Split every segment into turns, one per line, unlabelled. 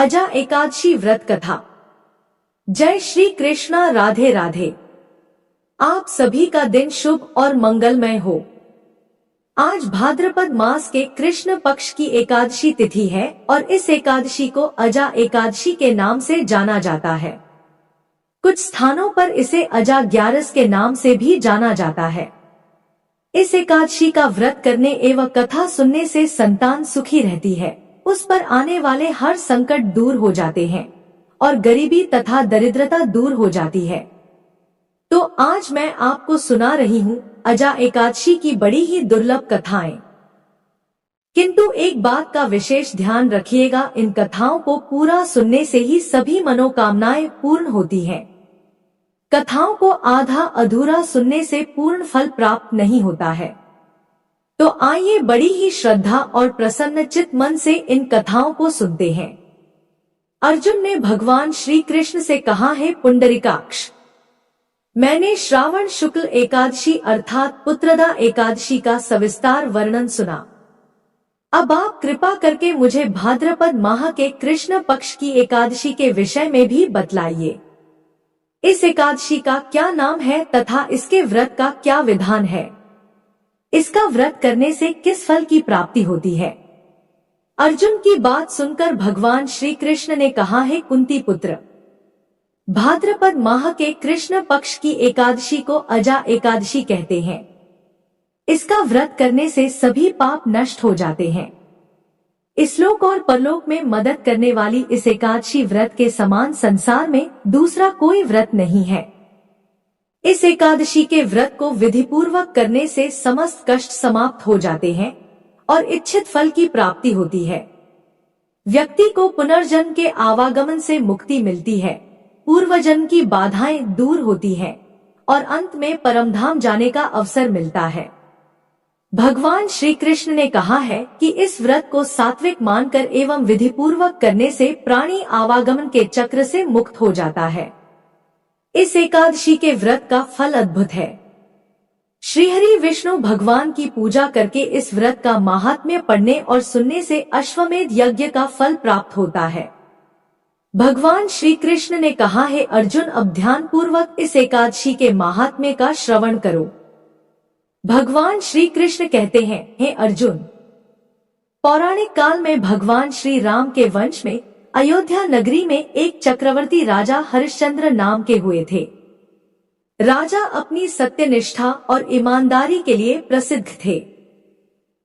अजा एकादशी व्रत कथा। जय श्री कृष्णा, राधे राधे। आप सभी का दिन शुभ और मंगलमय हो। आज भाद्रपद मास के कृष्ण पक्ष की एकादशी तिथि है और इस एकादशी को अजा एकादशी के नाम से जाना जाता है। कुछ स्थानों पर इसे अजा ग्यारस के नाम से भी जाना जाता है। इस एकादशी का व्रत करने एवं कथा सुनने से संतान सुखी रहती है, उस पर आने वाले हर संकट दूर हो जाते हैं और गरीबी तथा दरिद्रता दूर हो जाती है। तो आज मैं आपको सुना रही हूँ अजा एकादशी की बड़ी ही दुर्लभ कथाएं। किंतु एक बात का विशेष ध्यान रखिएगा, इन कथाओं को पूरा सुनने से ही सभी मनोकामनाएं पूर्ण होती हैं। कथाओं को आधा अधूरा सुनने से पूर्ण फल प्राप्त नहीं होता है। तो आइए बड़ी ही श्रद्धा और प्रसन्न चित्त मन से इन कथाओं को सुनते हैं। अर्जुन ने भगवान श्री कृष्ण से कहा है, पुंडरीकाक्ष, मैंने श्रावण शुक्ल एकादशी अर्थात पुत्रदा एकादशी का सविस्तार वर्णन सुना। अब आप कृपा करके मुझे भाद्रपद माह के कृष्ण पक्ष की एकादशी के विषय में भी बतलाइए। इस एकादशी का क्या नाम है तथा इसके व्रत का क्या विधान है? इसका व्रत करने से किस फल की प्राप्ति होती है? अर्जुन की बात सुनकर भगवान श्री कृष्ण ने कहा है, कुंती पुत्र, भाद्रपद माह के कृष्ण पक्ष की एकादशी को अजा एकादशी कहते हैं। इसका व्रत करने से सभी पाप नष्ट हो जाते हैं। इस-लोक और परलोक में मदद करने वाली इस एकादशी व्रत के समान संसार में दूसरा कोई व्रत नहीं है। इस एकादशी के व्रत को विधि पूर्वक करने से समस्त कष्ट समाप्त हो जाते हैं और इच्छित फल की प्राप्ति होती है। व्यक्ति को पुनर्जन्म के आवागमन से मुक्ति मिलती है, पूर्वजन्म की बाधाएं दूर होती हैं और अंत में परमधाम जाने का अवसर मिलता है। भगवान श्री कृष्ण ने कहा है कि इस व्रत को सात्विक मानकर एवं विधि पूर्वक करने से प्राणी आवागमन के चक्र से मुक्त हो जाता है। इस एकादशी के व्रत का फल अद्भुत है। श्रीहरि विष्णु भगवान की पूजा करके इस व्रत का महात्म्य पढ़ने और सुनने से अश्वमेध यज्ञ का फल प्राप्त होता है। भगवान श्री कृष्ण ने कहा है, अर्जुन, अब ध्यान पूर्वक इस एकादशी के महात्म्य का श्रवण करो। भगवान श्री कृष्ण कहते हैं, हे अर्जुन, पौराणिक काल में भगवान श्री राम के वंश में अयोध्या नगरी में एक चक्रवर्ती राजा हरिश्चंद्र नाम के हुए थे। राजा अपनी सत्यनिष्ठा और ईमानदारी के लिए प्रसिद्ध थे।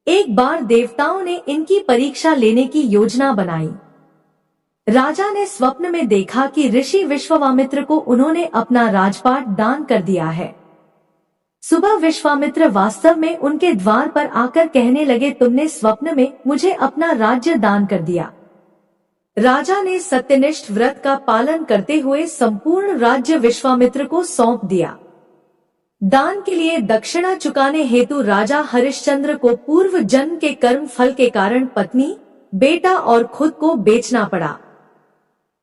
एक बार देवताओं ने इनकी परीक्षा लेने की योजना बनाई। राजा ने स्वप्न में देखा कि ऋषि विश्वामित्र को उन्होंने अपना राजपाट दान कर दिया है। सुबह विश्वामित्र वास्तव में उनके द्वार पर आकर कहने लगे, तुमने स्वप्न में मुझे अपना राज्य दान कर दिया। राजा ने सत्यनिष्ठ व्रत का पालन करते हुए संपूर्ण राज्य विश्वामित्र को सौंप दिया। दान के लिए दक्षिणा चुकाने हेतु राजा हरिश्चंद्र को पूर्व जन्म के कर्म फल के कारण पत्नी, बेटा और खुद को बेचना पड़ा।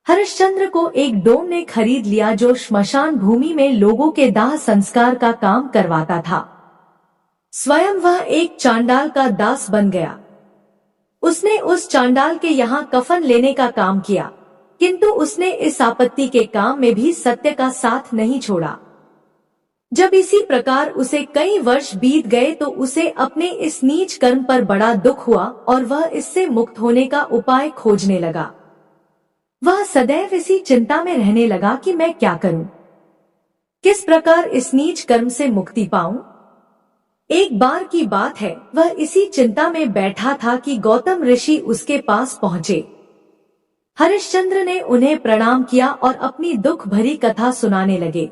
हरिश्चंद्र को एक डोम ने खरीद लिया जो श्मशान भूमि में लोगों के दाह संस्कार का काम करवाता था। स्वयं वह एक चांडाल का दास बन गया। उसने उस चांडाल के यहाँ कफन लेने का काम किया, किंतु उसने इस आपत्ति के काम में भी सत्य का साथ नहीं छोड़ा। जब इसी प्रकार उसे कई वर्ष बीत गए तो उसे अपने इस नीच कर्म पर बड़ा दुख हुआ और वह इससे मुक्त होने का उपाय खोजने लगा। वह सदैव इसी चिंता में रहने लगा कि मैं क्या करूं, किस प्रकार इस नीच कर्म से मुक्ति पाऊं। एक बार की बात है, वह इसी चिंता में बैठा था कि गौतम ऋषि उसके पास पहुंचे। हरिश्चंद्र ने उन्हें प्रणाम किया और अपनी दुख भरी कथा सुनाने लगे।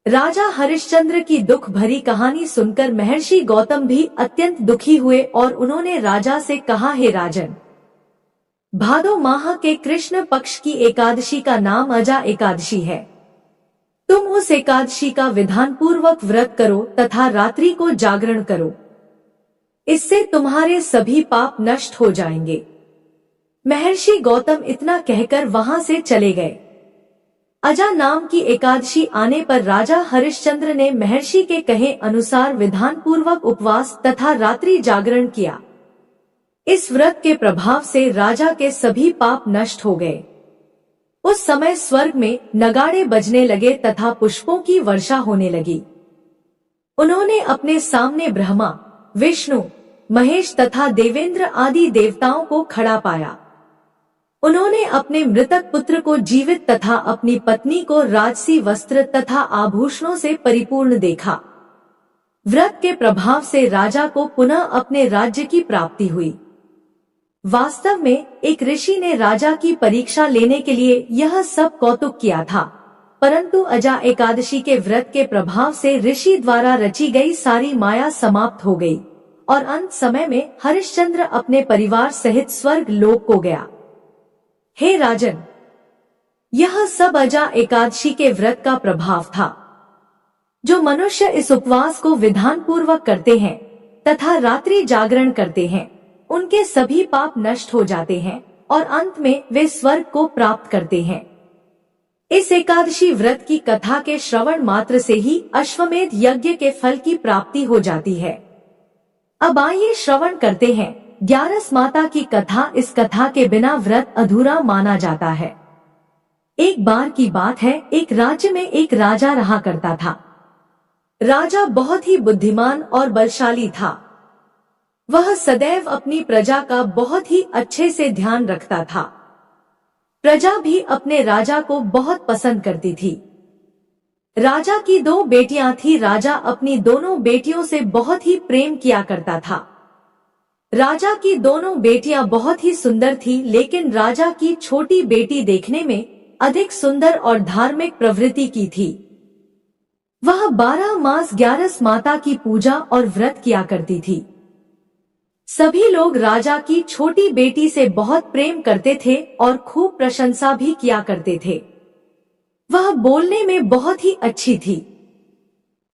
राजा हरिश्चंद्र की दुख भरी कहानी सुनकर महर्षि गौतम भी अत्यंत दुखी हुए और उन्होंने राजा से कहा, हे राजन, भादो माह के कृष्ण पक्ष की एकादशी का नाम अजा एकादशी है। तुम उस एकादशी का विधान पूर्वक व्रत करो तथा रात्रि को जागरण करो। इससे तुम्हारे सभी पाप नष्ट हो जाएंगे। महर्षि गौतम इतना कहकर वहां से चले गए। अजा नाम की एकादशी आने पर राजा हरिश्चंद्र ने महर्षि के कहे अनुसार विधान पूर्वक उपवास तथा रात्रि जागरण किया। इस व्रत के प्रभाव से राजा के सभी पाप नष्ट हो गए। उस समय स्वर्ग में नगाड़े बजने लगे तथा पुष्पों की वर्षा होने लगी। उन्होंने अपने सामने ब्रह्मा, विष्णु, महेश तथा देवेंद्र आदि देवताओं को खड़ा पाया। उन्होंने अपने मृतक पुत्र को जीवित तथा अपनी पत्नी को राजसी वस्त्र तथा आभूषणों से परिपूर्ण देखा। व्रत के प्रभाव से राजा को पुनः अपने राज्य की प्राप्ति हुई। वास्तव में एक ऋषि ने राजा की परीक्षा लेने के लिए यह सब कौतुक किया था, परंतु अजा एकादशी के व्रत के प्रभाव से ऋषि द्वारा रची गई सारी माया समाप्त हो गई और अंत समय में हरिश्चंद्र अपने परिवार सहित स्वर्ग लोक को गया। हे राजन, यह सब अजा एकादशी के व्रत का प्रभाव था। जो मनुष्य इस उपवास को विधान पूर्वक करते हैं तथा रात्रि जागरण करते हैं, उनके सभी पाप नष्ट हो जाते हैं और अंत में वे स्वर्ग को प्राप्त करते हैं। इस एकादशी व्रत की कथा के श्रवण मात्र से ही अश्वमेध यज्ञ के फल की प्राप्ति हो जाती है। अब आइए श्रवण करते हैं ग्यारस माता की कथा। इस कथा के बिना व्रत अधूरा माना जाता है। एक बार की बात है, एक राज्य में एक राजा रहा करता था। राजा बहुत ही बुद्धिमान और बलशाली था। वह सदैव अपनी प्रजा का बहुत ही अच्छे से ध्यान रखता था। प्रजा भी अपने राजा को बहुत पसंद करती थी। राजा की 2 बेटियां थी। राजा अपनी दोनों बेटियों से बहुत ही प्रेम किया करता था। राजा की दोनों बेटियां बहुत ही सुंदर थी, लेकिन राजा की छोटी बेटी देखने में अधिक सुंदर और धार्मिक प्रवृत्ति की थी। वह 12 मास ग्यारस माता की पूजा और व्रत किया करती थी। सभी लोग राजा की छोटी बेटी से बहुत प्रेम करते थे और खूब प्रशंसा भी किया करते थे। वह बोलने में बहुत ही अच्छी थी।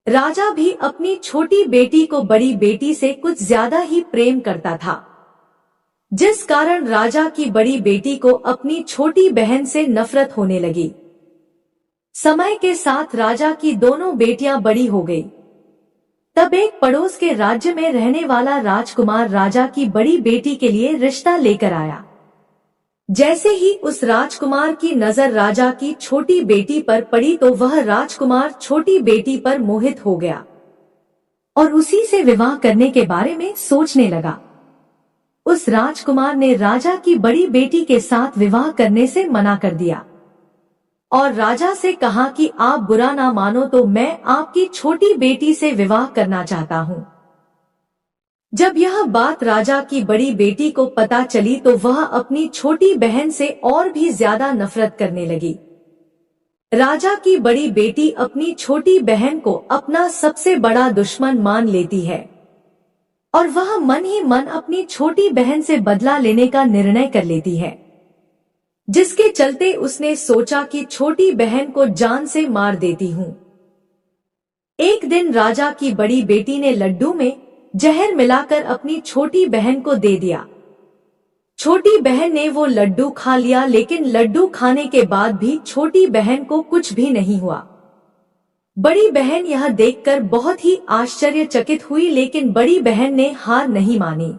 राजा भी अपनी छोटी बेटी को बड़ी बेटी से कुछ ज्यादा ही प्रेम करता था, जिस कारण राजा की बड़ी बेटी को अपनी छोटी बहन से नफरत होने लगी। समय के साथ राजा की दोनों बेटियां बड़ी हो गई। तब एक पड़ोस के राज्य में रहने वाला राजकुमार राजा की बड़ी बेटी के लिए रिश्ता लेकर आया। जैसे ही उस राजकुमार की नजर राजा की छोटी बेटी पर पड़ी तो वह राजकुमार छोटी बेटी पर मोहित हो गया और उसी से विवाह करने के बारे में सोचने लगा। उस राजकुमार ने राजा की बड़ी बेटी के साथ विवाह करने से मना कर दिया और राजा से कहा कि आप बुरा ना मानो तो मैं आपकी छोटी बेटी से विवाह करना चाहता हूँ। जब यह बात राजा की बड़ी बेटी को पता चली तो वह अपनी छोटी बहन से और भी ज्यादा नफरत करने लगी। राजा की बड़ी बेटी अपनी छोटी बहन को अपना सबसे बड़ा दुश्मन मान लेती है और वह मन ही मन अपनी छोटी बहन से बदला लेने का निर्णय कर लेती है, जिसके चलते उसने सोचा कि छोटी बहन को जान से मार देती हूँ। एक दिन राजा की बड़ी बेटी ने लड्डू में जहर मिलाकर अपनी छोटी बहन को दे दिया। छोटी बहन ने वो लड्डू खा लिया, लेकिन लड्डू खाने के बाद भी छोटी बहन को कुछ भी नहीं हुआ। बड़ी बहन यह देखकर बहुत ही आश्चर्यचकित हुई, लेकिन बड़ी बहन ने हार नहीं मानी।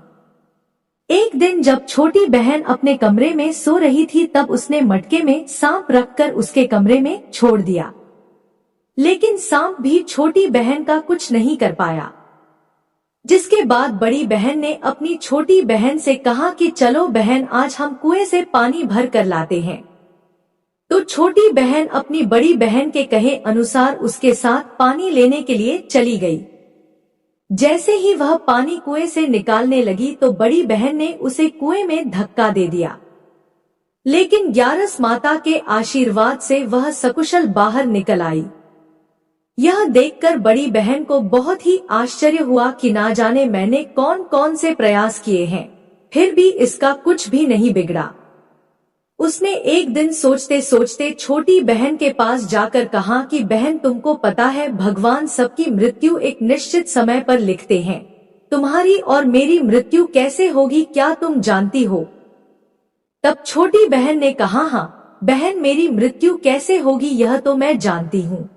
एक दिन जब छोटी बहन अपने कमरे में सो रही थी तब उसने मटके में सांप रखकर उसके कमरे में छोड़ दिया, लेकिन सांप भी छोटी बहन का कुछ नहीं कर पाया। जिसके बाद बड़ी बहन ने अपनी छोटी बहन से कहा कि चलो बहन, आज हम कुएं से पानी भर कर लाते हैं। तो छोटी बहन अपनी बड़ी बहन के कहे अनुसार उसके साथ पानी लेने के लिए चली गई। जैसे ही वह पानी कुएं से निकालने लगी तो बड़ी बहन ने उसे कुएं में धक्का दे दिया, लेकिन ग्यारस माता के आशीर्वाद से वह सकुशल बाहर निकल आई। यह देखकर बड़ी बहन को बहुत ही आश्चर्य हुआ कि ना जाने मैंने कौन कौन से प्रयास किए हैं, फिर भी इसका कुछ भी नहीं बिगड़ा। उसने एक दिन सोचते सोचते छोटी बहन के पास जाकर कहा कि बहन, तुमको पता है भगवान सबकी मृत्यु एक निश्चित समय पर लिखते हैं। तुम्हारी और मेरी मृत्यु कैसे होगी क्या तुम जानती हो? तब छोटी बहन ने कहा, हाँ बहन, मेरी मृत्यु कैसे होगी यह तो मैं जानती हूँ।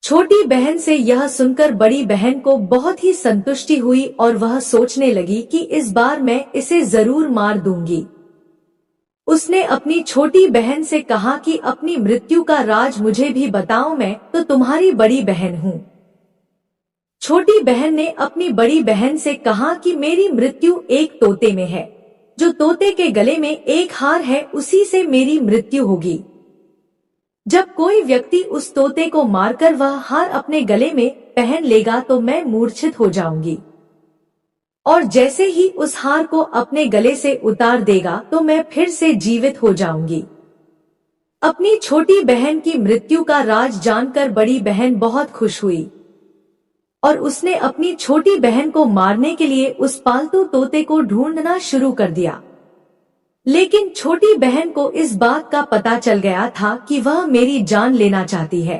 छोटी बहन से यह सुनकर बड़ी बहन को बहुत ही संतुष्टि हुई और वह सोचने लगी कि इस बार मैं इसे जरूर मार दूंगी। उसने अपनी छोटी बहन से कहा कि अपनी मृत्यु का राज मुझे भी बताओ, मैं तो तुम्हारी बड़ी बहन हूँ। छोटी बहन ने अपनी बड़ी बहन से कहा कि मेरी मृत्यु एक तोते में है। जो तोते के गले में एक हार है उसी से मेरी मृत्यु होगी। जब कोई व्यक्ति उस तोते को मारकर वह हार अपने गले में पहन लेगा तो मैं मूर्छित हो जाऊंगी, और जैसे ही उस हार को अपने गले से उतार देगा तो मैं फिर से जीवित हो जाऊंगी। अपनी छोटी बहन की मृत्यु का राज जानकर बड़ी बहन बहुत खुश हुई और उसने अपनी छोटी बहन को मारने के लिए उस पालतू तोते को ढूंढना शुरू कर दिया। लेकिन छोटी बहन को इस बात का पता चल गया था कि वह मेरी जान लेना चाहती है।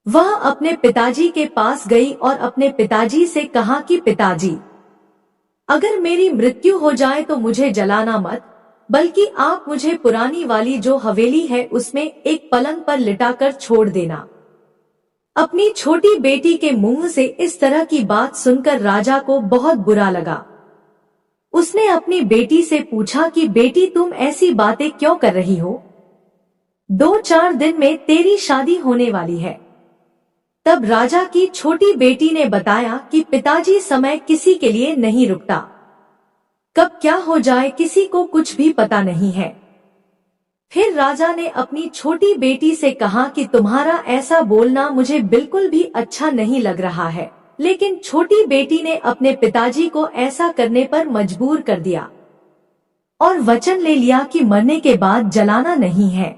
वह अपने पिताजी के पास गई और अपने पिताजी से कहा कि पिताजी, अगर मेरी मृत्यु हो जाए तो मुझे जलाना मत, बल्कि आप मुझे पुरानी वाली जो हवेली है उसमें एक पलंग पर लिटाकर छोड़ देना। अपनी छोटी बेटी के मुंह से इस तरह की बात सुनकर राजा को बहुत बुरा लगा। उसने अपनी बेटी से पूछा कि बेटी, तुम ऐसी बातें क्यों कर रही हो? 2-4 दिन में तेरी शादी होने वाली है। तब राजा की छोटी बेटी ने बताया कि पिताजी, समय किसी के लिए नहीं रुकता, कब क्या हो जाए किसी को कुछ भी पता नहीं है। फिर राजा ने अपनी छोटी बेटी से कहा कि तुम्हारा ऐसा बोलना मुझे बिल्कुल भी अच्छा नहीं लग रहा है। लेकिन छोटी बेटी ने अपने पिताजी को ऐसा करने पर मजबूर कर दिया और वचन ले लिया कि मरने के बाद जलाना नहीं है।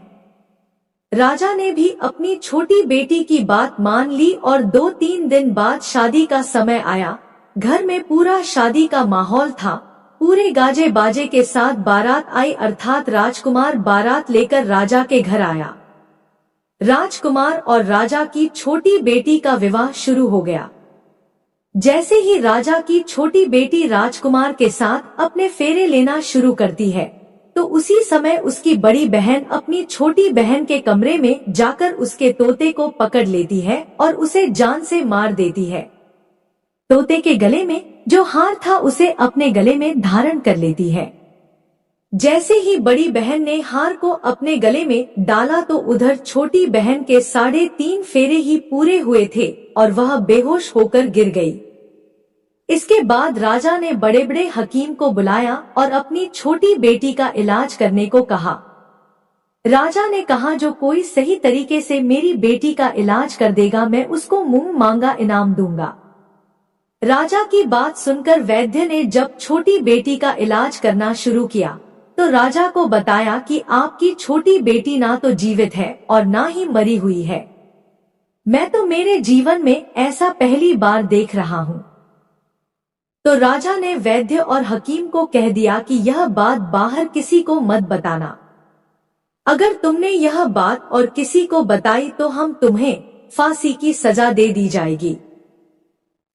राजा ने भी अपनी छोटी बेटी की बात मान ली और 2-3 दिन बाद शादी का समय आया। घर में पूरा शादी का माहौल था। पूरे गाजे बाजे के साथ बारात आई, अर्थात राजकुमार बारात लेकर राजा के घर आया। राजकुमार और राजा की छोटी बेटी का विवाह शुरू हो गया। जैसे ही राजा की छोटी बेटी राजकुमार के साथ अपने फेरे लेना शुरू करती है तो उसी समय उसकी बड़ी बहन अपनी छोटी बहन के कमरे में जाकर उसके तोते को पकड़ लेती है और उसे जान से मार देती है। तोते के गले में जो हार था उसे अपने गले में धारण कर लेती है। जैसे ही बड़ी बहन ने हार को अपने गले में डाला तो उधर छोटी बहन के 3.5 फेरे ही पूरे हुए थे और वह बेहोश होकर गिर गई। इसके बाद राजा ने बड़े बड़े हकीम को बुलाया और अपनी छोटी बेटी का इलाज करने को कहा। राजा ने कहा, जो कोई सही तरीके से मेरी बेटी का इलाज कर देगा मैं उसको मुंह मांगा इनाम दूंगा। राजा की बात सुनकर वैद्य ने जब छोटी बेटी का इलाज करना शुरू किया तो राजा को बताया कि आपकी छोटी बेटी ना तो जीवित है और ना ही मरी हुई है। मैं तो मेरे जीवन में ऐसा पहली बार देख रहा हूँ। तो राजा ने वैद्य और हकीम को कह दिया कि यह बात बाहर किसी को मत बताना। अगर तुमने यह बात और किसी को बताई तो हम तुम्हें फांसी की सजा दे दी जाएगी।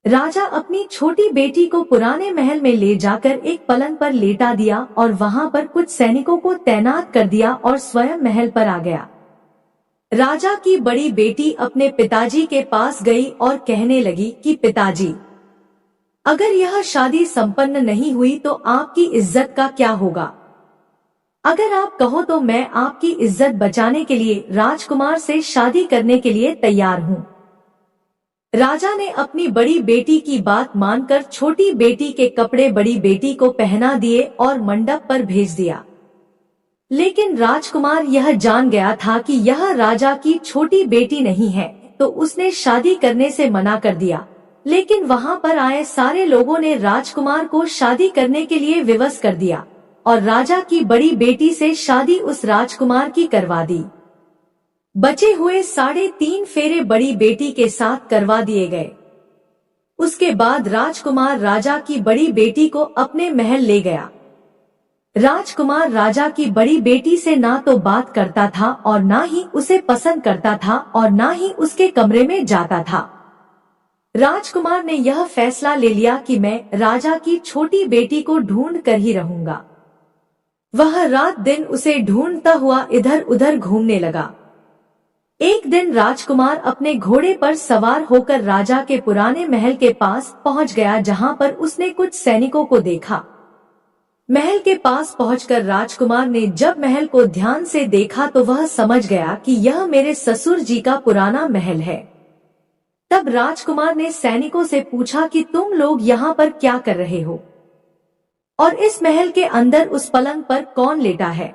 राजा अपनी छोटी बेटी को पुराने महल में ले जाकर एक पलंग पर लेटा दिया और वहां पर कुछ सैनिकों को तैनात कर दिया और स्वयं महल पर आ गया। राजा की बड़ी बेटी अपने पिताजी के पास गई और कहने लगी कि पिताजी, अगर यह शादी संपन्न नहीं हुई तो आपकी इज्जत का क्या होगा? अगर आप कहो तो मैं आपकी इज्जत बचाने के लिए राजकुमार से शादी करने के लिए तैयार हूँ। राजा ने अपनी बड़ी बेटी की बात मानकर छोटी बेटी के कपड़े बड़ी बेटी को पहना दिए और मंडप पर भेज दिया। लेकिन राजकुमार यह जान गया था कि यह राजा की छोटी बेटी नहीं है, तो उसने शादी करने से मना कर दिया। लेकिन वहां पर आए सारे लोगों ने राजकुमार को शादी करने के लिए विवश कर दिया और राजा की बड़ी बेटी से शादी उस राजकुमार की करवा दी। बचे हुए 3.5 फेरे बड़ी बेटी के साथ करवा दिए गए। उसके बाद राजकुमार राजा की बड़ी बेटी को अपने महल ले गया। राजकुमार राजा की बड़ी बेटी से ना तो बात करता था और ना ही उसे पसंद करता था और ना ही उसके कमरे में जाता था। राजकुमार ने यह फैसला ले लिया कि मैं राजा की छोटी बेटी को ढूंढ कर ही रहूंगा। वह रात दिन उसे ढूंढता हुआ इधर उधर घूमने लगा। एक दिन राजकुमार अपने घोड़े पर सवार होकर राजा के पुराने महल के पास पहुंच गया, जहां पर उसने कुछ सैनिकों को देखा। महल के पास पहुंचकर राजकुमार ने जब महल को ध्यान से देखा तो वह समझ गया कि यह मेरे ससुर जी का पुराना महल है। तब राजकुमार ने सैनिकों से पूछा कि तुम लोग यहाँ पर क्या कर रहे हो और इस महल के अंदर उस पलंग पर कौन लेटा है।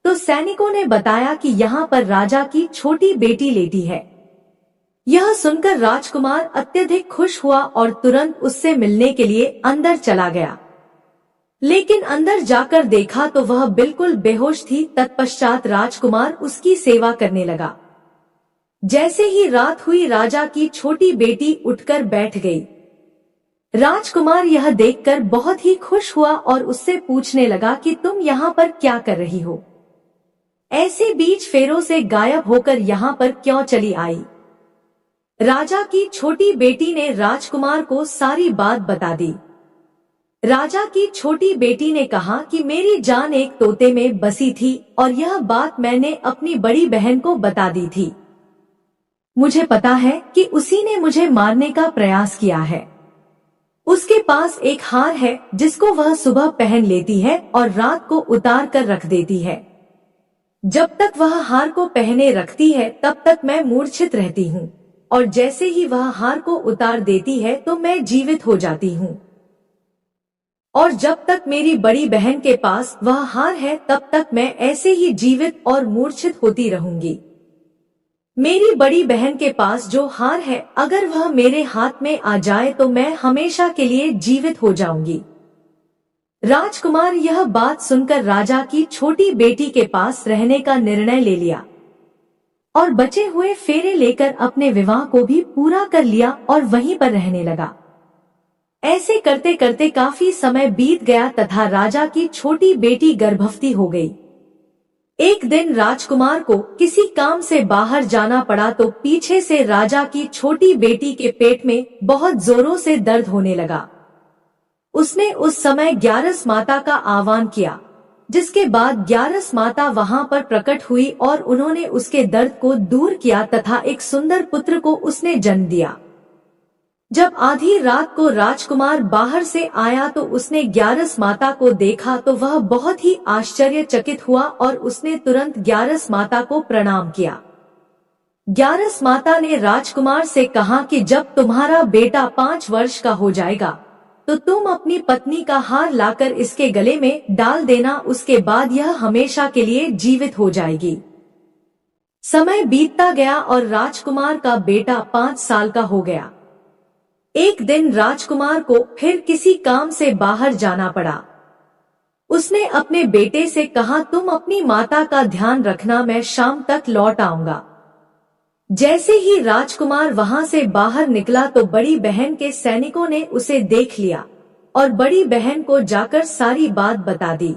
तो सैनिकों ने बताया कि यहाँ पर राजा की छोटी बेटी लेटी है। यह सुनकर राजकुमार अत्यधिक खुश हुआ और तुरंत उससे मिलने के लिए अंदर चला गया, लेकिन अंदर जाकर देखा तो वह बिल्कुल बेहोश थी। तत्पश्चात राजकुमार उसकी सेवा करने लगा। जैसे ही रात हुई, राजा की छोटी बेटी उठकर बैठ गई। राजकुमार यह देखकर बहुत ही खुश हुआ और उससे पूछने लगा कि तुम यहाँ पर क्या कर रही हो, ऐसे बीच फेरों से गायब होकर यहाँ पर क्यों चली आई। राजा की छोटी बेटी ने राजकुमार को सारी बात बता दी। राजा की छोटी बेटी ने कहा कि मेरी जान एक तोते में बसी थी और यह बात मैंने अपनी बड़ी बहन को बता दी थी। मुझे पता है कि उसी ने मुझे मारने का प्रयास किया है। उसके पास एक हार है जिसको वह सुबह पहन लेती है और रात को उतार कर रख देती है। जब तक वह हार को पहने रखती है तब तक मैं मूर्छित रहती हूँ, और जैसे ही वह हार को उतार देती है तो मैं जीवित हो जाती हूँ। और जब तक मेरी बड़ी बहन के पास वह हार है तब तक मैं ऐसे ही जीवित और मूर्छित होती रहूंगी। मेरी बड़ी बहन के पास जो हार है, अगर वह मेरे हाथ में आ जाए तो मैं हमेशा के लिए जीवित हो जाऊंगी। राजकुमार यह बात सुनकर राजा की छोटी बेटी के पास रहने का निर्णय ले लिया और बचे हुए फेरे लेकर अपने विवाह को भी पूरा कर लिया और वहीं पर रहने लगा। ऐसे करते करते काफी समय बीत गया तथा राजा की छोटी बेटी गर्भवती हो गई। एक दिन राजकुमार को किसी काम से बाहर जाना पड़ा तो पीछे से राजा की छोटी बेटी के पेट में बहुत जोरों से दर्द होने लगा। उसने उस समय ग्यारस माता का आह्वान किया, जिसके बाद ग्यारस माता वहां पर प्रकट हुई और उन्होंने उसके दर्द को दूर किया तथा एक सुंदर पुत्र को उसने जन्म दिया। जब आधी रात को राजकुमार बाहर से आया तो उसने ग्यारस माता को देखा तो वह बहुत ही आश्चर्यचकित हुआ और उसने तुरंत ग्यारस माता को प्रणाम किया। ग्यारस माता ने राजकुमार से कहा कि जब तुम्हारा बेटा 5 वर्ष का हो जाएगा तो तुम अपनी पत्नी का हार लाकर इसके गले में डाल देना, उसके बाद यह हमेशा के लिए जीवित हो जाएगी। समय बीतता गया और राजकुमार का बेटा 5 साल का हो गया। एक दिन राजकुमार को फिर किसी काम से बाहर जाना पड़ा। उसने अपने बेटे से कहा, तुम अपनी माता का ध्यान रखना, मैं शाम तक लौट आऊंगा। जैसे ही राजकुमार वहां से बाहर निकला तो बड़ी बहन के सैनिकों ने उसे देख लिया और बड़ी बहन को जाकर सारी बात बता दी,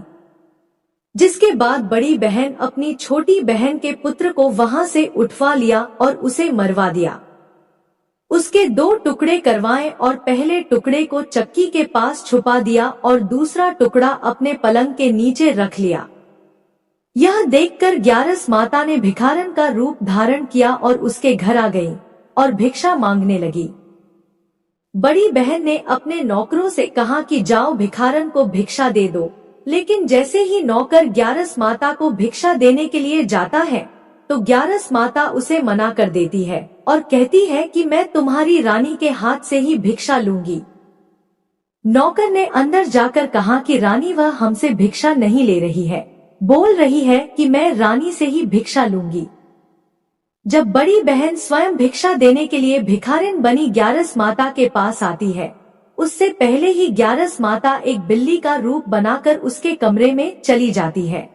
जिसके बाद बड़ी बहन अपनी छोटी बहन के पुत्र को वहां से उठवा लिया और उसे मरवा दिया। उसके 2 टुकड़े करवाए और पहले टुकड़े को चक्की के पास छुपा दिया और दूसरा टुकड़ा अपने पलंग के नीचे रख लिया। यह देखकर ग्यारस माता ने भिखारन का रूप धारण किया और उसके घर आ गई और भिक्षा मांगने लगी। बड़ी बहन ने अपने नौकरों से कहा कि जाओ भिखारन को भिक्षा दे दो, लेकिन जैसे ही नौकर ग्यारस माता को भिक्षा देने के लिए जाता है तो ग्यारस माता उसे मना कर देती है और कहती है कि मैं तुम्हारी रानी के हाथ से ही भिक्षा लूंगी। नौकर ने अंदर जाकर कहा कि रानी वह हमसे भिक्षा नहीं ले रही है, बोल रही है कि मैं रानी से ही भिक्षा लूंगी। जब बड़ी बहन स्वयं भिक्षा देने के लिए भिखारिन बनी ग्यारस माता के पास आती है, उससे पहले ही ग्यारस माता एक बिल्ली का रूप बनाकर उसके कमरे में चली जाती है।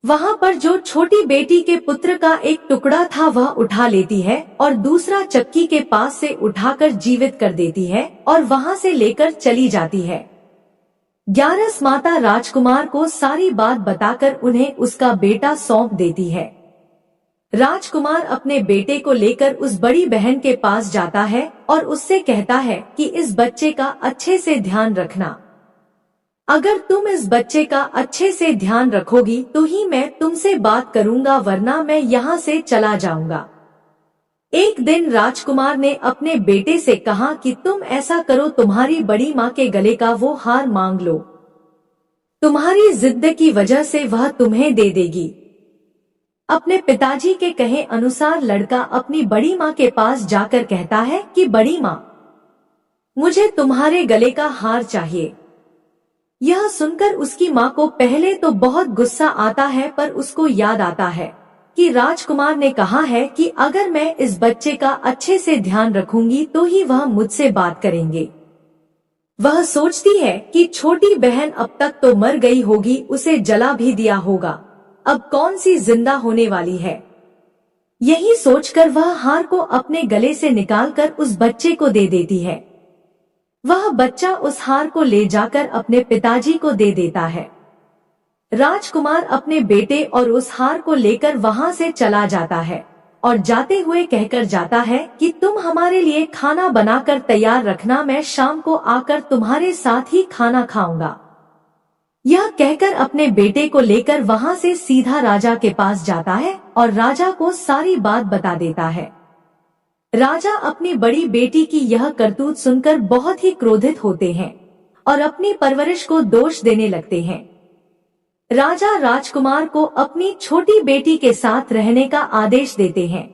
वहां पर जो छोटी बेटी के पुत्र का एक टुकड़ा था वह उठा लेती है और दूसरा चक्की के पास से उठाकर जीवित कर देती है और वहां से लेकर चली जाती है। ग्यारस माता राजकुमार को सारी बात बताकर उन्हें उसका बेटा सौंप देती है। राजकुमार अपने बेटे को लेकर उस बड़ी बहन के पास जाता है और उससे कहता है कि इस बच्चे का अच्छे से ध्यान रखना। अगर तुम इस बच्चे का अच्छे से ध्यान रखोगी तो ही मैं तुमसे बात करूंगा, वरना मैं यहाँ से चला जाऊंगा। एक दिन राजकुमार ने अपने बेटे से कहा कि तुम ऐसा करो, तुम्हारी बड़ी माँ के गले का वो हार मांग लो, तुम्हारी जिद की वजह से वह तुम्हें दे देगी। अपने पिताजी के कहे अनुसार लड़का अपनी बड़ी माँ के पास जाकर कहता है कि बड़ी माँ, मुझे तुम्हारे गले का हार चाहिए। यह सुनकर उसकी माँ को पहले तो बहुत गुस्सा आता है, पर उसको याद आता है कि राजकुमार ने कहा है कि अगर मैं इस बच्चे का अच्छे से ध्यान रखूंगी तो ही वह मुझसे बात करेंगे। वह सोचती है कि छोटी बहन अब तक तो मर गई होगी, उसे जला भी दिया होगा, अब कौन सी जिंदा होने वाली है। यही सोचकर वह हार को अपने गले से निकालकर उस बच्चे को दे देती है। वह बच्चा उस हार को ले जाकर अपने पिताजी को दे देता है। राजकुमार अपने बेटे और उस हार को लेकर वहां से चला जाता है और जाते हुए कहकर जाता है कि तुम हमारे लिए खाना बनाकर तैयार रखना, मैं शाम को आकर तुम्हारे साथ ही खाना खाऊंगा। यह कहकर अपने बेटे को लेकर वहां से सीधा राजा के पास जाता है और राजा को सारी बात बता देता है। राजा अपनी बड़ी बेटी की यह करतूत सुनकर बहुत ही क्रोधित होते हैं और अपनी परवरिश को दोष देने लगते हैं। राजा राजकुमार को अपनी छोटी बेटी के साथ रहने का आदेश देते हैं।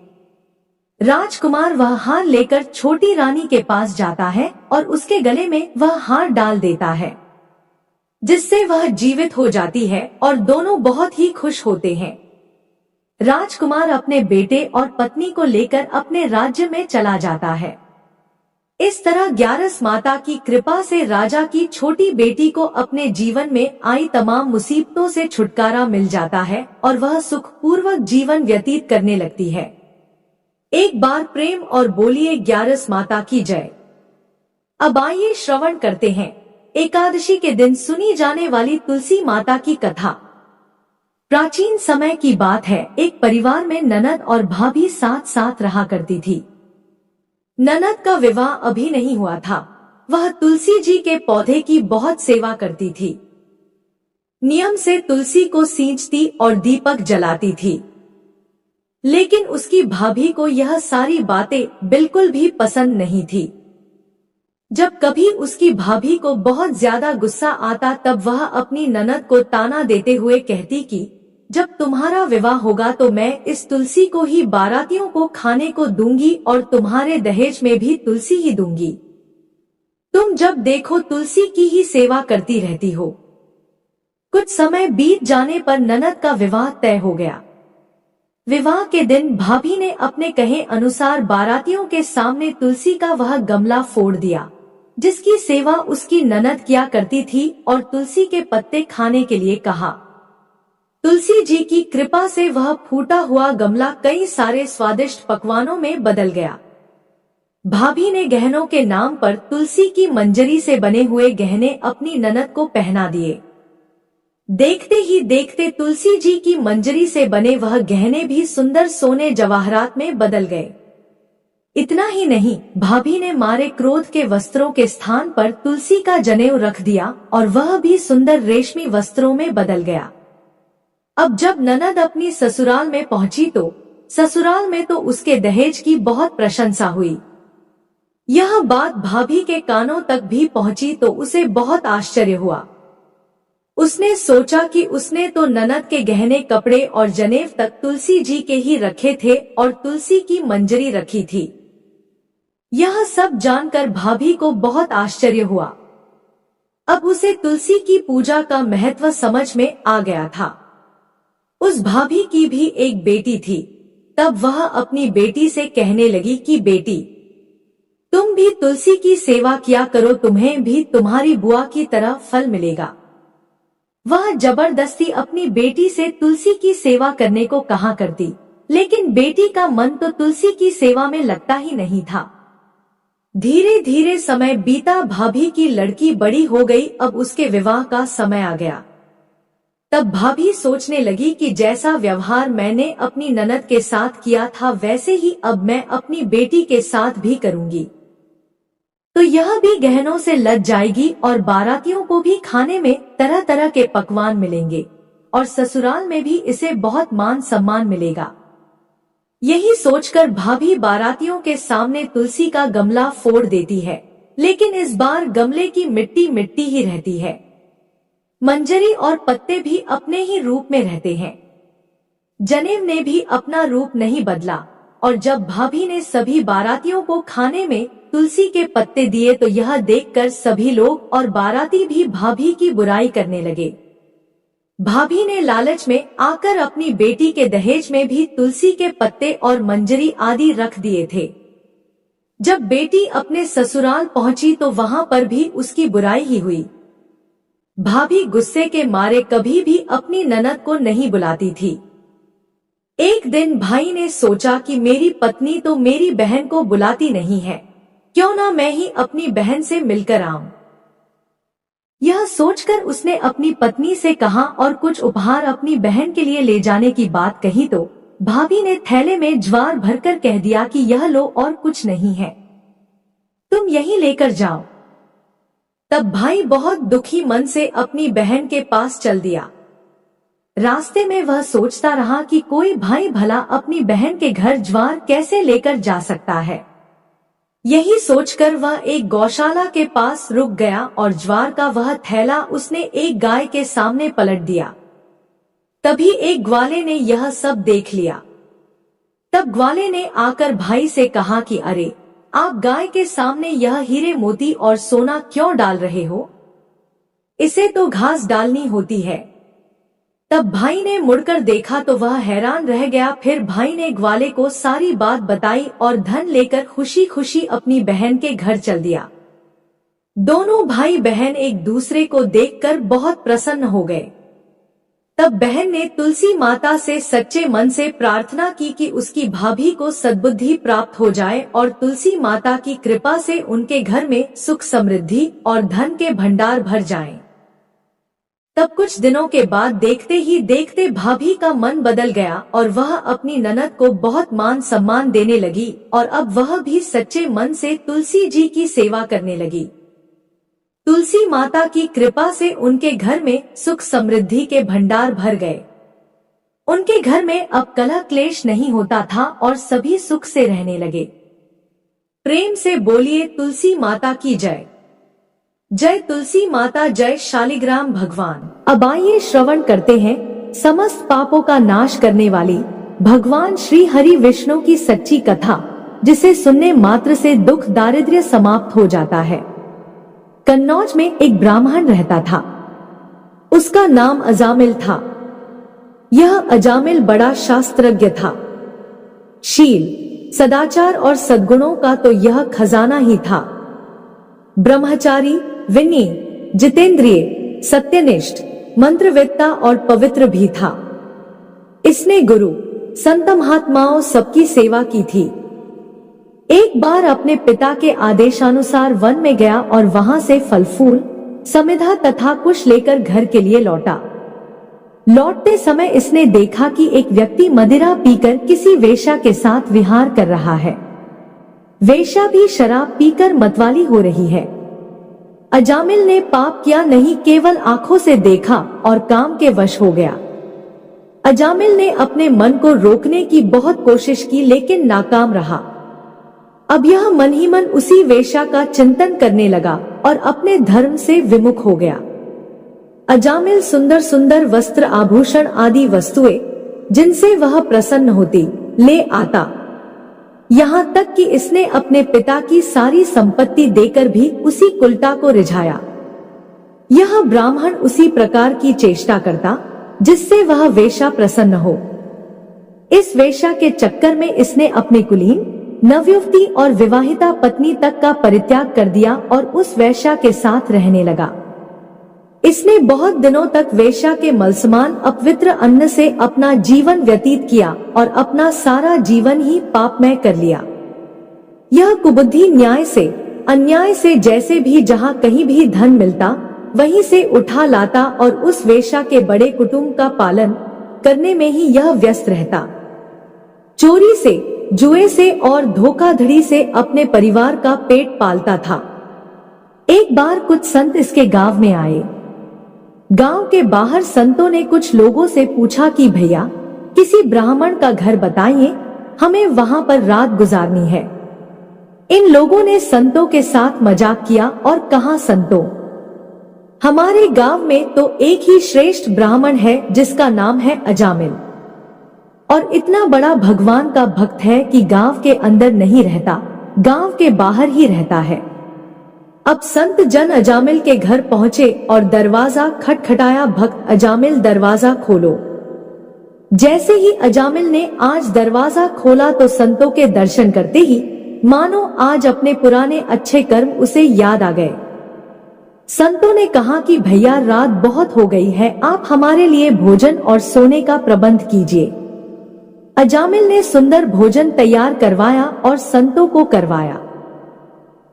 राजकुमार वह हार लेकर छोटी रानी के पास जाता है और उसके गले में वह हार डाल देता है, जिससे वह जीवित हो जाती है और दोनों बहुत ही खुश होते हैं। राजकुमार अपने बेटे और पत्नी को लेकर अपने राज्य में चला जाता है। इस तरह ग्यारस माता की कृपा से राजा की छोटी बेटी को अपने जीवन में आई तमाम मुसीबतों से छुटकारा मिल जाता है और वह सुखपूर्वक जीवन व्यतीत करने लगती है। एक बार प्रेम और बोलिए ग्यारस माता की जय। अब आइए श्रवण करते हैं एकादशी के दिन सुनी जाने वाली तुलसी माता की कथा। प्राचीन समय की बात है, एक परिवार में ननद और भाभी साथ साथ रहा करती थी। ननद का विवाह अभी नहीं हुआ था। वह तुलसी जी के पौधे की बहुत सेवा करती थी। नियम से तुलसी को सींचती और दीपक जलाती थी। लेकिन उसकी भाभी को यह सारी बातें बिल्कुल भी पसंद नहीं थी। जब कभी उसकी भाभी को बहुत ज्यादा गुस्सा आता तब वह अपनी ननद को ताना देते हुए कहती कि जब तुम्हारा विवाह होगा तो मैं इस तुलसी को ही बारातियों को खाने को दूंगी और तुम्हारे दहेज में भी तुलसी ही दूंगी। तुम जब देखो तुलसी की ही सेवा करती रहती हो। कुछ समय बीत जाने पर ननद का विवाह तय हो गया। विवाह के दिन भाभी ने अपने कहे अनुसार बारातियों के सामने तुलसी का वह गमला फोड़ दिया, जिसकी सेवा उसकी ननद किया करती थी, और तुलसी के पत्ते खाने के लिए कहा। तुलसी जी की कृपा से वह फूटा हुआ गमला कई सारे स्वादिष्ट पकवानों में बदल गया। भाभी ने गहनों के नाम पर तुलसी की मंजरी से बने हुए गहने अपनी ननद को पहना दिए। देखते ही देखते तुलसी जी की मंजरी से बने वह गहने भी सुंदर सोने जवाहरात में बदल गए। इतना ही नहीं, भाभी ने मारे क्रोध के वस्त्रों के स्थान पर तुलसी का जनेऊ रख दिया और वह भी सुंदर रेशमी वस्त्रों में बदल गया। अब जब ननद अपनी ससुराल में पहुंची तो ससुराल में तो उसके दहेज की बहुत प्रशंसा हुई। यह बात भाभी के कानों तक भी पहुंची तो उसे बहुत आश्चर्य हुआ। उसने सोचा कि उसने तो ननद के गहने, कपड़े और जनेव तक तुलसी जी के ही रखे थे और तुलसी की मंजरी रखी थी। यह सब जानकर भाभी को बहुत आश्चर्य हुआ। अब उसे तुलसी की पूजा का महत्व समझ में आ गया था। उस भाभी की भी एक बेटी थी। तब वह अपनी बेटी से कहने लगी कि बेटी, तुम भी तुलसी की सेवा किया करो, तुम्हें भी तुम्हारी बुआ की तरह फल मिलेगा। वह जबरदस्ती अपनी बेटी से तुलसी की सेवा करने को कहा करती, लेकिन बेटी का मन तो तुलसी की सेवा में लगता ही नहीं था। धीरे धीरे समय बीता, भाभी की लड़की बड़ी हो गई। अब उसके विवाह का समय आ गया। तब भाभी सोचने लगी कि जैसा व्यवहार मैंने अपनी ननद के साथ किया था वैसे ही अब मैं अपनी बेटी के साथ भी करूंगी। तो यह भी गहनों से लद जाएगी और बारातियों को भी खाने में तरह तरह के पकवान मिलेंगे और ससुराल में भी इसे बहुत मान सम्मान मिलेगा। यही सोचकर भाभी बारातियों के सामने तुलसी का गमला फोड़ देती है, लेकिन इस बार गमले की मिट्टी मिट्टी ही रहती है। मंजरी और पत्ते भी अपने ही रूप में रहते हैं। जनेव ने भी अपना रूप नहीं बदला और जब भाभी ने सभी बारातियों को खाने में तुलसी के पत्ते दिए तो यह देखकर सभी लोग और बाराती भी भाभी की बुराई करने लगे। भाभी ने लालच में आकर अपनी बेटी के दहेज में भी तुलसी के पत्ते और मंजरी आदि रख दिए थे। जब बेटी अपने ससुराल पहुंची तो वहां पर भी उसकी बुराई ही हुई। भाभी गुस्से के मारे कभी भी अपनी ननद को नहीं बुलाती थी। एक दिन भाई ने सोचा कि मेरी पत्नी तो मेरी बहन को बुलाती नहीं है, क्यों ना मैं ही अपनी बहन से मिलकर आऊं। यह सोचकर उसने अपनी पत्नी से कहा और कुछ उपहार अपनी बहन के लिए ले जाने की बात कही तो भाभी ने थैले में ज्वार भरकर कह दिया कि यह लो और कुछ नहीं है, तुम यही लेकर जाओ। तब भाई बहुत दुखी मन से अपनी बहन के पास चल दिया। रास्ते में वह सोचता रहा कि कोई भाई भला अपनी बहन के घर ज्वार कैसे लेकर जा सकता है। यही सोचकर वह एक गौशाला के पास रुक गया और ज्वार का वह थैला उसने एक गाय के सामने पलट दिया। तभी एक ग्वाले ने यह सब देख लिया। तब ग्वाले ने आकर भाई से कहा कि अरे, आप गाय के सामने यह हीरे मोती और सोना क्यों डाल रहे हो? इसे तो घास डालनी होती है। तब भाई ने मुड़कर देखा तो वह हैरान रह गया। फिर भाई ने ग्वाले को सारी बात बताई और धन लेकर खुशी खुशी अपनी बहन के घर चल दिया। दोनों भाई बहन एक दूसरे को देखकर बहुत प्रसन्न हो गए। तब बहन ने तुलसी माता से सच्चे मन से प्रार्थना की कि उसकी भाभी को सद्बुद्धि प्राप्त हो जाए और तुलसी माता की कृपा से उनके घर में सुख समृद्धि और धन के भंडार भर जाएं। तब कुछ दिनों के बाद देखते ही देखते भाभी का मन बदल गया और वह अपनी ननद को बहुत मान सम्मान देने लगी और अब वह भी सच्चे मन से तुलसी जी की सेवा करने लगी। तुलसी माता की कृपा से उनके घर में सुख समृद्धि के भंडार भर गए। उनके घर में अब कलह क्लेश नहीं होता था और सभी सुख से रहने लगे। प्रेम से बोलिए तुलसी माता की जय। जय तुलसी माता, जय शालिग्राम भगवान। अब आइए श्रवण करते हैं समस्त पापों का नाश करने वाली भगवान श्री हरि विष्णु की सच्ची कथा, जिसे सुनने मात्र से दुख दारिद्र्य समाप्त हो जाता है। कन्नौज में एक ब्राह्मण रहता था। उसका नाम अजामिल था। यह अजामिल बड़ा शास्त्रज्ञ था। शील, सदाचार और सद्गुणों का तो यह खजाना ही था। ब्रह्मचारी, विनयी, जितेंद्रिय, सत्यनिष्ठ, मंत्रवेत्ता और पवित्र भी था। इसने गुरु, संत महात्माओं सबकी सेवा की थी। एक बार अपने पिता के आदेशानुसार वन में गया और वहां से फल फूल, समिधा तथा कुश लेकर घर के लिए लौटा। लौटते समय इसने देखा कि एक व्यक्ति मदिरा पीकर किसी वेश्या के साथ विहार कर रहा है। वेश्या भी शराब पीकर मतवाली हो रही है। अजामिल ने पाप किया नहीं, केवल आंखों से देखा और काम के वश हो गया। अजामिल ने अपने मन को रोकने की बहुत कोशिश की लेकिन नाकाम रहा। अब यह मन ही मन उसी वेश्या का चिंतन करने लगा और अपने धर्म से विमुख हो गया। अजामिल सुंदर सुंदर वस्त्र, आभूषण आदि वस्तुएं जिनसे वह प्रसन्न होती ले आता। यहाँ तक कि इसने अपने पिता की सारी संपत्ति देकर भी उसी कुलटा को रिझाया। यह ब्राह्मण उसी प्रकार की चेष्टा करता जिससे वह वेश्या प्रसन्न हो। इस वेश्या के चक्कर में इसने अपने कुलीन, नवयुवती और विवाहिता पत्नी तक का परित्याग कर दिया और उस वेश्या के साथ रहने लगा। इसने बहुत दिनों तक वेश्या के मलसमान अपवित्र अन्न से अपना जीवन व्यतीत किया और अपना सारा जीवन ही पापमय कर लिया। यह कुबुद्धि न्याय से, अन्याय से, जैसे भी जहाँ कहीं भी धन मिलता वहीं से उठा लाता और उस वेश्या के बड़े कुटुंब का पालन करने में ही यह व्यस्त रहता। चोरी से, जुए से और धोखाधड़ी से अपने परिवार का पेट पालता था। एक बार कुछ संत इसके गांव में आए। गांव के बाहर संतों ने कुछ लोगों से पूछा कि भैया किसी ब्राह्मण का घर बताइए, हमें वहां पर रात गुजारनी है। इन लोगों ने संतों के साथ मजाक किया और कहा, संतों, हमारे गांव में तो एक ही श्रेष्ठ ब्राह्मण है जिसका नाम है अजामिल, और इतना बड़ा भगवान का भक्त है कि गांव के अंदर नहीं रहता, गांव के बाहर ही रहता है। अब संत जन अजामिल के घर पहुंचे और दरवाजा खटखटाया। भक्त अजामिल, दरवाजा खोलो। जैसे ही अजामिल ने आज दरवाजा खोला तो संतों के दर्शन करते ही मानो आज अपने पुराने अच्छे कर्म उसे याद आ गए। संतों ने कहा कि भैया रात बहुत हो गई है, आप हमारे लिए भोजन और सोने का प्रबंध कीजिए। अजामिल ने सुंदर भोजन तैयार करवाया और संतों को करवाया।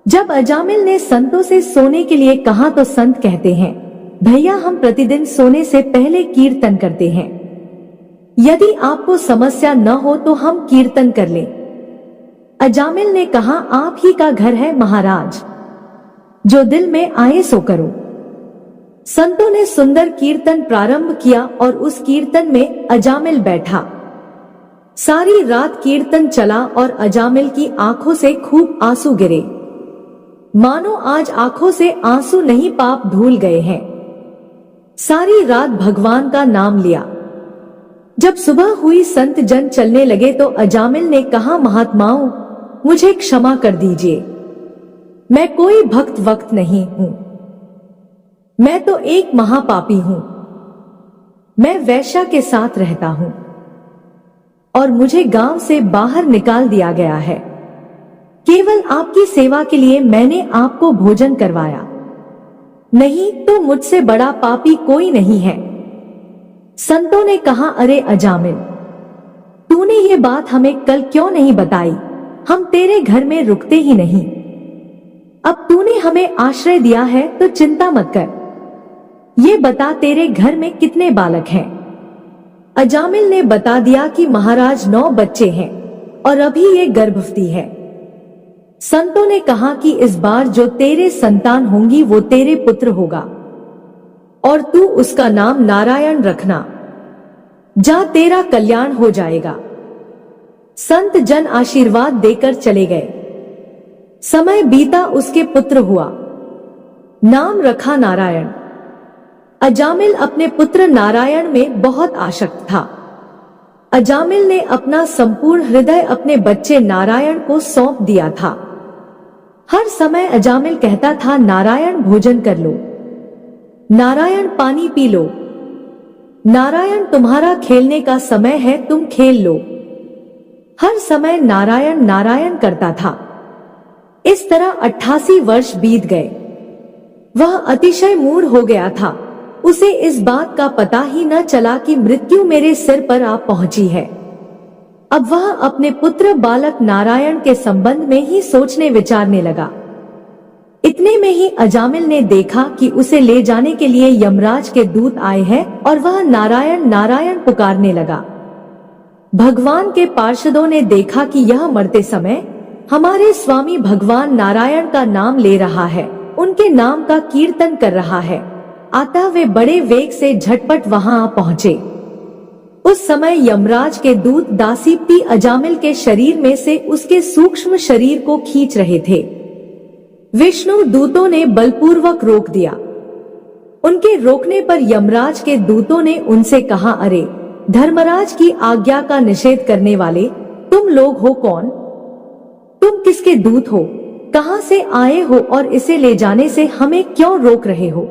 जब अजामिल ने संतों से सोने के लिए कहा तो संत कहते हैं, भैया हम प्रतिदिन सोने से पहले कीर्तन करते हैं, यदि आपको समस्या न हो तो हम कीर्तन कर लें। अजामिल ने कहा, आप ही का घर है महाराज, जो दिल में आए सो करो। संतों ने सुंदर कीर्तन प्रारंभ किया और उस कीर्तन में अजामिल बैठा। सारी रात कीर्तन चला और अजामिल की आंखों से खूब आंसू गिरे, मानो आज आंखों से आंसू नहीं पाप धुल गए हैं। सारी रात भगवान का नाम लिया। जब सुबह हुई संत जन चलने लगे तो अजामिल ने कहा, महात्माओं मुझे क्षमा कर दीजिए, मैं कोई भक्त वक्त नहीं हूं, मैं तो एक महापापी हूं। मैं वैश्या के साथ रहता हूं और मुझे गांव से बाहर निकाल दिया गया है। केवल आपकी सेवा के लिए मैंने आपको भोजन करवाया, नहीं तो मुझसे बड़ा पापी कोई नहीं है। संतों ने कहा, अरे अजामिल, तूने ये बात हमें कल क्यों नहीं बताई, हम तेरे घर में रुकते ही नहीं। अब तूने हमें आश्रय दिया है तो चिंता मत कर, ये बता तेरे घर में कितने बालक हैं। अजामिल ने बता दिया कि महाराज 9 बच्चे हैं और अभी ये गर्भवती है। संतों ने कहा कि इस बार जो तेरे संतान होंगी वो तेरे पुत्र होगा और तू उसका नाम नारायण रखना, जा तेरा कल्याण हो जाएगा। संत जन आशीर्वाद देकर चले गए। समय बीता, उसके पुत्र हुआ, नाम रखा नारायण। अजामिल अपने पुत्र नारायण में बहुत आसक्त था। अजामिल ने अपना संपूर्ण हृदय अपने बच्चे नारायण को सौंप दिया था। हर समय अजामिल कहता था, नारायण भोजन कर लो, नारायण पानी पी लो, नारायण तुम्हारा खेलने का समय है, तुम खेल लो। हर समय नारायण नारायण करता था। इस तरह 88 वर्ष बीत गए। वह अतिशय मूढ़ हो गया था। उसे इस बात का पता ही न चला कि मृत्यु मेरे सिर पर आ पहुंची है। अब वह अपने पुत्र बालक नारायण के संबंध में ही सोचने विचारने लगा। इतने में ही अजामिल ने देखा कि उसे ले जाने के लिए यमराज के दूत आए हैं और वह नारायण नारायण पुकारने लगा। भगवान के पार्षदों ने देखा कि यह मरते समय हमारे स्वामी भगवान नारायण का नाम ले रहा है, उनके नाम का कीर्तन कर रहा है। अतः वे बड़े वेग से झटपट वहां आ पहुंचे। उस समय यमराज के दूत दासीप्ती अजामिल के शरीर में से उसके सूक्ष्म शरीर को खींच रहे थे। विष्णु दूतों ने बलपूर्वक रोक दिया। उनके रोकने पर यमराज के दूतों ने उनसे कहा, अरे धर्मराज की आज्ञा का निषेध करने वाले तुम लोग हो कौन? तुम किसके दूत हो? कहां से आए हो और इसे ले जाने से हमें क्यों रोक रहे हो?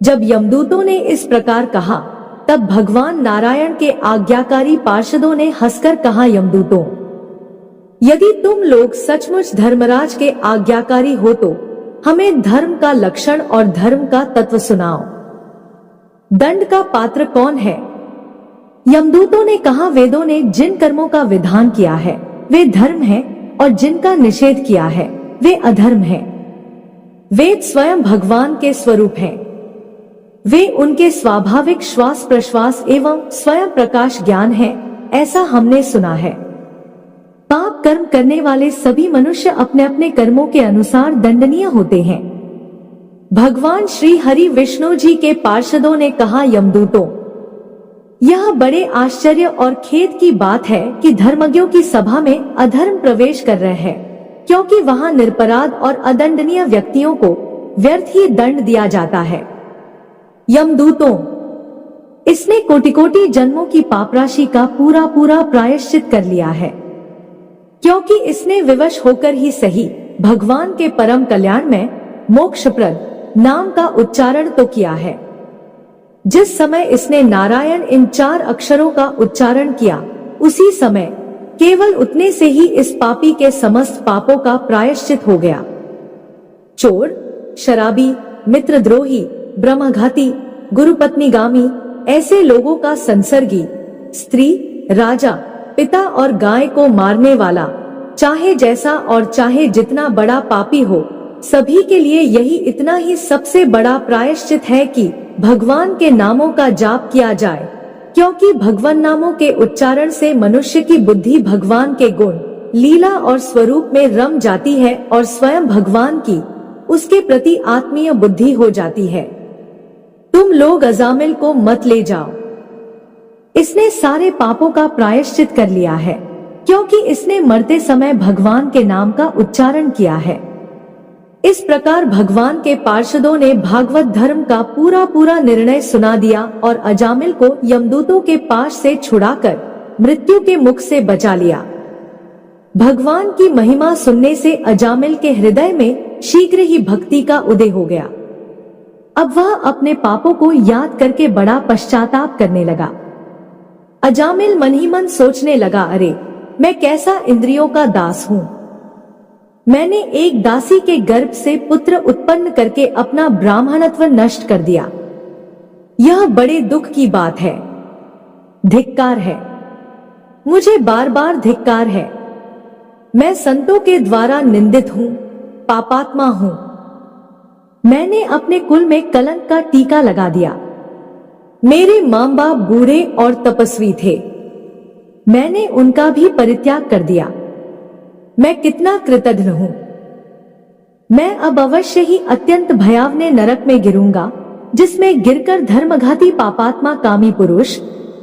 जब यमदूतों ने इस प्रकार कहा तब भगवान नारायण के आज्ञाकारी पार्षदों ने हंसकर कहा, यमदूतों, यदि तुम लोग सचमुच धर्मराज के आज्ञाकारी हो तो हमें धर्म का लक्षण और धर्म का तत्व सुनाओ। दंड का पात्र कौन है? यमदूतों ने कहा, वेदों ने जिन कर्मों का विधान किया है वे धर्म है और जिनका निषेध किया है वे अधर्म है। वेद स्वयं भगवान के स्वरूप हैं। वे उनके स्वाभाविक श्वास प्रश्वास एवं स्वयं प्रकाश ज्ञान है, ऐसा हमने सुना है। पाप कर्म करने वाले सभी मनुष्य अपने अपने कर्मों के अनुसार दंडनीय होते हैं। भगवान श्री हरि विष्णु जी के पार्षदों ने कहा, यमदूतों, यह बड़े आश्चर्य और खेद की बात है कि धर्मज्ञों की सभा में अधर्म प्रवेश कर रहे हैं, क्योंकि वहां निरपराध और अदंडनीय व्यक्तियों को व्यर्थ ही दंड दिया जाता है। यमदूतों, इसने कोटि कोटि जन्मों की पापराशि का पूरा पूरा प्रायश्चित कर लिया है, क्योंकि इसने विवश होकर ही सही भगवान के परम कल्याण में मोक्षप्रद नाम का उच्चारण तो किया है। जिस समय इसने नारायण इन 4 अक्षरों का उच्चारण किया, उसी समय केवल उतने से ही इस पापी के समस्त पापों का प्रायश्चित हो गया। चोर, शराबी, मित्रद्रोही, ब्रह्मघाती, गुरुपत्नीगामी ऐसे लोगों का संसर्गी, स्त्री, राजा, पिता और गाय को मारने वाला, चाहे जैसा और चाहे जितना बड़ा पापी हो, सभी के लिए यही इतना ही सबसे बड़ा प्रायश्चित है कि भगवान के नामों का जाप किया जाए, क्योंकि भगवान नामों के उच्चारण से मनुष्य की बुद्धि भगवान के गुण, लीला और स्वरूप में रम जाती है और स्वयं भगवान की उसके प्रति आत्मीय बुद्धि हो जाती है। तुम लोग अजामिल को मत ले जाओ, इसने सारे पापों का प्रायश्चित कर लिया है, क्योंकि इसने मरते समय भगवान के नाम का उच्चारण किया है। इस प्रकार भगवान के पार्षदों ने भागवत धर्म का पूरा पूरा निर्णय सुना दिया और अजामिल को यमदूतों के पाश से छुड़ाकर मृत्यु के मुख से बचा लिया। भगवान की महिमा सुनने से अजामिल के हृदय में शीघ्र ही भक्ति का उदय हो गया। अब वह अपने पापों को याद करके बड़ा पश्चाताप करने लगा। अजामिल मन ही मन सोचने लगा, अरे मैं कैसा इंद्रियों का दास हूँ। मैंने एक दासी के गर्भ से पुत्र उत्पन्न करके अपना ब्राह्मणत्व नष्ट कर दिया। यह बड़े दुख की बात है। धिक्कार है, मुझे बार बार धिक्कार है। मैं संतों के द्वारा निंदित हूँ, पापात्मा हूँ। मैंने अपने कुल में कलंक का टीका लगा दिया। मेरे माँ बाप बूढ़े और तपस्वी थे, मैंने उनका भी परित्याग कर दिया। मैं कितना कृतघ्न हूँ। मैं अब अवश्य ही अत्यंत भयावने नरक में गिरूंगा, जिसमें गिरकर धर्मघाती पापात्मा कामी पुरुष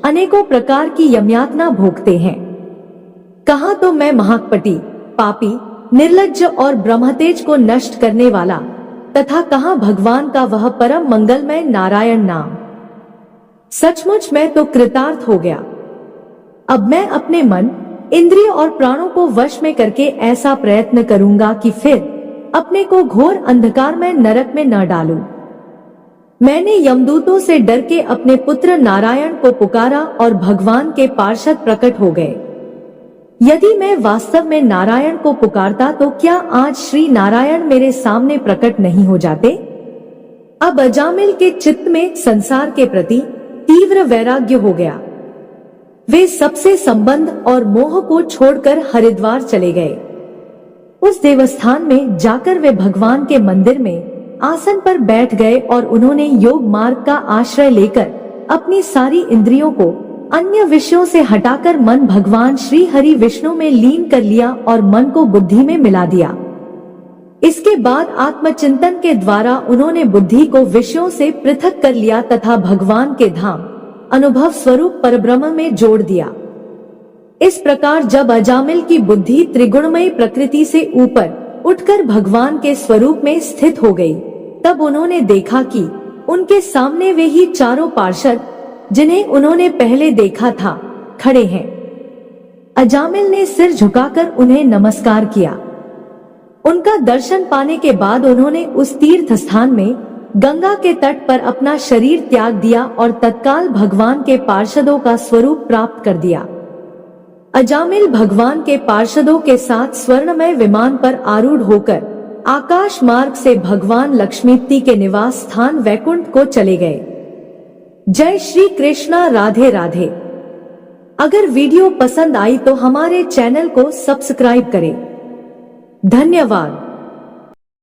अनेकों प्रकार की यमयातना भोगते हैं। कहाँ तो मैं महाकपटी, पापी, निर्लज्ज और ब्रह्मतेज को नष्ट करने वाला, तथा कहाँ भगवान का वह परम मंगलमय नारायण नाम। सचमुच मैं तो कृतार्थ हो गया। अब मैं अपने मन, इंद्रिय और प्राणों को वश में करके ऐसा प्रयत्न करूंगा कि फिर अपने को घोर अंधकार में नरक में न डालूं। मैंने यमदूतों से डर के अपने पुत्र नारायण को पुकारा और भगवान के पार्षद प्रकट हो गए। यदि मैं वास्तव में नारायण को पुकारता तो क्या आज श्री नारायण मेरे सामने प्रकट नहीं हो जाते। अब अजामिल के चित्त में संसार के प्रति तीव्र वैराग्य हो गया। वे सबसे संबंध और मोह को छोड़कर हरिद्वार चले गए। उस देवस्थान में जाकर वे भगवान के मंदिर में आसन पर बैठ गए और उन्होंने योग मार्ग का आश्रय लेकर अपनी सारी इंद्रियों को अन्य विषयों से हटाकर मन भगवान श्री हरि विष्णु में लीन कर लिया और मन को बुद्धि में मिला दिया। इसके बाद आत्मचिंतन के द्वारा उन्होंने बुद्धि को विषयों से पृथक कर लिया तथा भगवान के धाम अनुभव स्वरूप परब्रह्म में जोड़ दिया। इस प्रकार जब अजामिल की बुद्धि त्रिगुणमयी प्रकृति से ऊपर उठकर भगवान के स्वरूप में स्थित हो गई, तब उन्होंने देखा कि उनके सामने वे ही चारों पार्षद जिन्हें उन्होंने पहले देखा था खड़े हैं। अजामिल ने सिर झुकाकर उन्हें नमस्कार किया। उनका दर्शन पाने के बाद उन्होंने उस तीर्थ स्थान में गंगा के तट पर अपना शरीर त्याग दिया और तत्काल भगवान के पार्षदों का स्वरूप प्राप्त कर दिया। अजामिल भगवान के पार्षदों के साथ स्वर्णमय विमान पर आरूढ़ होकर आकाश मार्ग से भगवान लक्ष्मीपति के निवास स्थान वैकुंठ को चले गए। जय श्री कृष्णा, राधे राधे। अगर वीडियो पसंद आई तो हमारे चैनल को सब्सक्राइब करें। धन्यवाद।